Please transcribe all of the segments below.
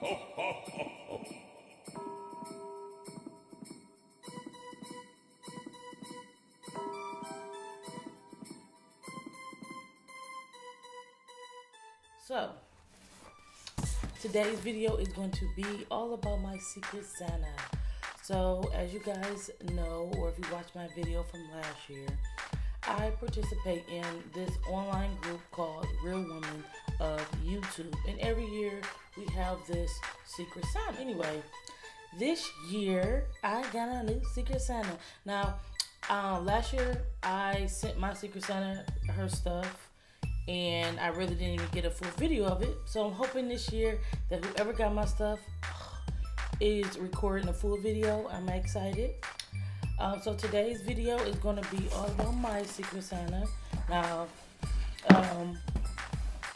So, today's video is going to be all about my Secret Santa. So, as you guys know, or if you watched my video from last year, I participate in this online group called Real Women of YouTube. And every year we have this Secret Santa. Anyway, this year I got a new Secret Santa. Now, last year I sent my Secret Santa her stuff, and I really didn't even get a full video of it. So I'm hoping this year that whoever got my stuff is recording a full video. I'm excited. So today's video is going to be all about my Secret Santa. Now,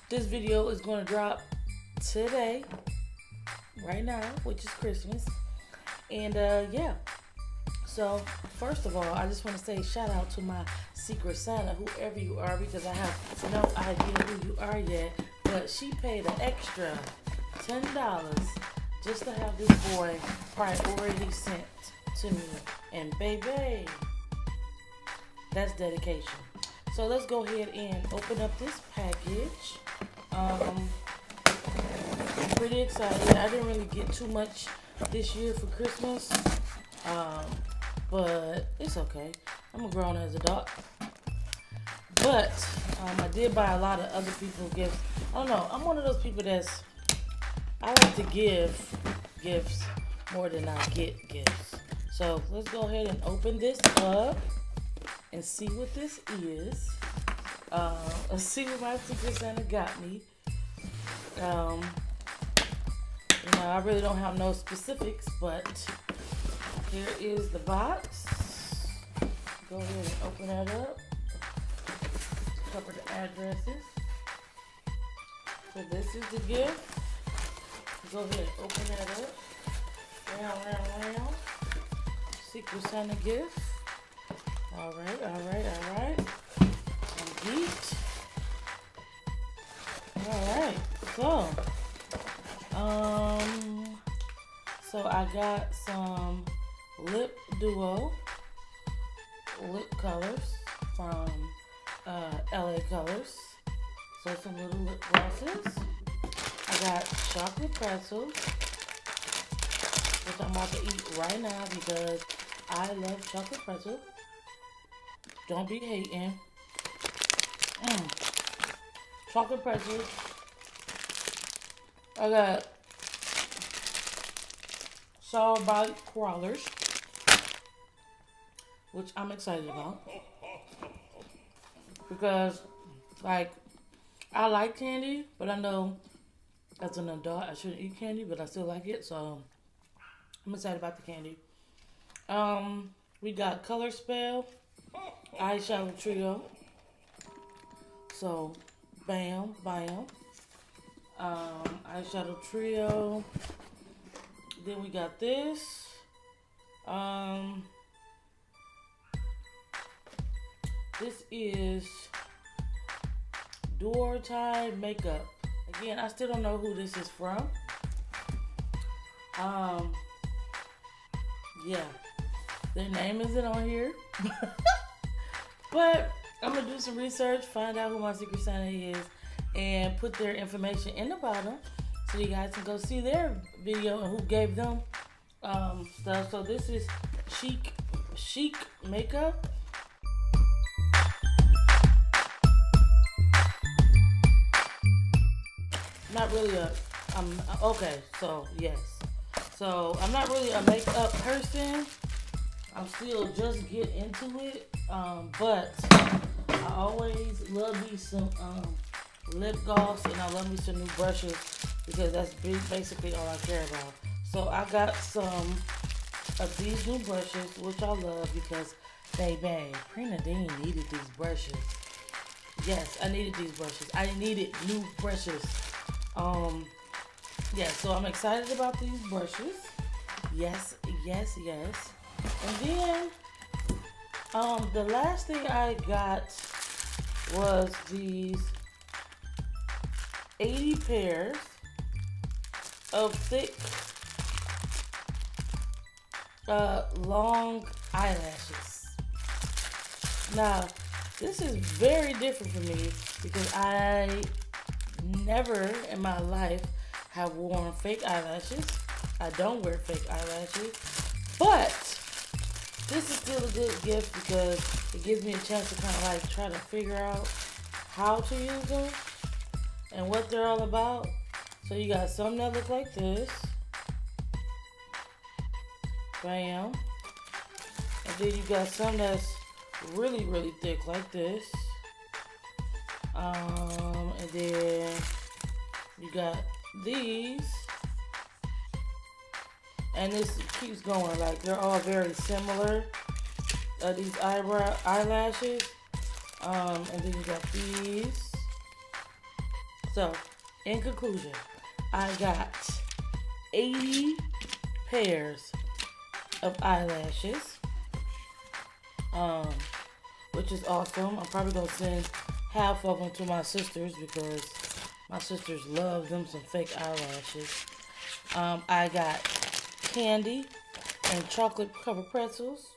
this video is going to drop today, right now, which is Christmas. And yeah. So, first of all, I just want to say shout out to my Secret Santa, whoever you are, because I have no idea who you are yet. But she paid an extra $10 just to have this boy priority sent to me. And baby, that's dedication. So let's go ahead and open up this package. I'm pretty excited. I didn't really get too much this year for Christmas. But it's okay. I'm a grown as adult. But I did buy a lot of other people's gifts. I don't know. I'm one of those people I like to give gifts more than I get gifts. So let's go ahead and open this up and see what this is. Let's see what my Secret Santa got me. I really don't have no specifics, but here is the box. Go ahead and open that up. Cover the addresses. So this is the gift. Go ahead and open that up. Round. Secret Santa gift. Alright. Neat. Alright, so I got some lip duo lip colors from LA Colors. So some little lip glosses. I got chocolate pretzels, which I'm about to eat right now because I love chocolate pretzels. Don't be hating. Chocolate pretzels. I got sour bite crawlers, which I'm excited about because, like, I like candy, but I know as an adult I shouldn't eat candy, but I still like it, so I'm excited about the candy. We got Color Spell eyeshadow trio. So, bam. Eyeshadow trio. Then we got this. This is Do or Die Makeup. Again, I still don't know who this is from. Yeah, their name isn't on here. But I'm gonna do some research, find out who my Secret Santa is, and put their information in the bottom so you guys can go see their video and who gave them stuff. So this is Chic Makeup. Not really okay, so yes. So I'm not really a makeup person. I'm still just getting into it. But I always love me some lip gloss, and I love me some new brushes because that's basically all I care about. So I got some of these new brushes, which I love because, baby, Prina Dean needed these brushes. Yes, I needed these brushes. I needed new brushes. Yeah, so I'm excited about these brushes. Yes. And then, the last thing I got was these 80 pairs of thick, long eyelashes. Now, this is very different for me because I never in my life have worn fake eyelashes. I don't wear fake eyelashes, but this is still a good gift because it gives me a chance to kind of like try to figure out how to use them and what they're all about. So you got some that look like this. Bam. And then you got some that's really, really thick like this. And then you got these. And this keeps going, like they're all very similar. These eyelashes. And then you got these. So, in conclusion, I got 80 pairs of eyelashes. Which is awesome. I'm probably gonna send half of them to my sisters because my sisters love them some fake eyelashes. I got candy and chocolate covered pretzels.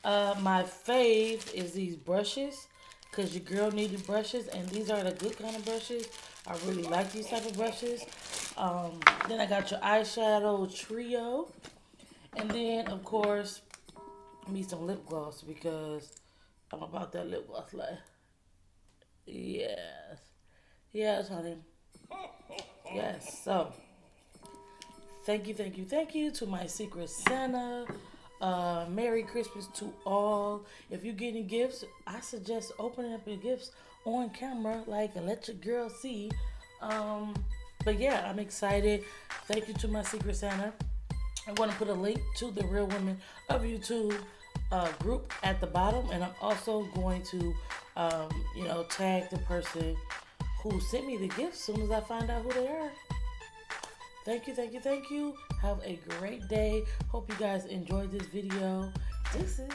My fave is these brushes because your girl needed brushes, and these are the good kind of brushes. I really like these type of brushes. Then I got your eyeshadow trio, and then of course me some lip gloss because I'm about that lip gloss life. Yes, honey. Yes. So thank you to my Secret Santa. Merry Christmas to all. If you're getting gifts, I suggest opening up your gifts on camera, like, and let your girl see. But yeah, I'm excited. Thank you to my Secret Santa. I'm going to put a link to the Real Women of YouTube group at the bottom, and I'm also going to tag the person who sent me the gift as soon as I find out who they are. Thank you. Have a great day. Hope you guys enjoyed this video. This is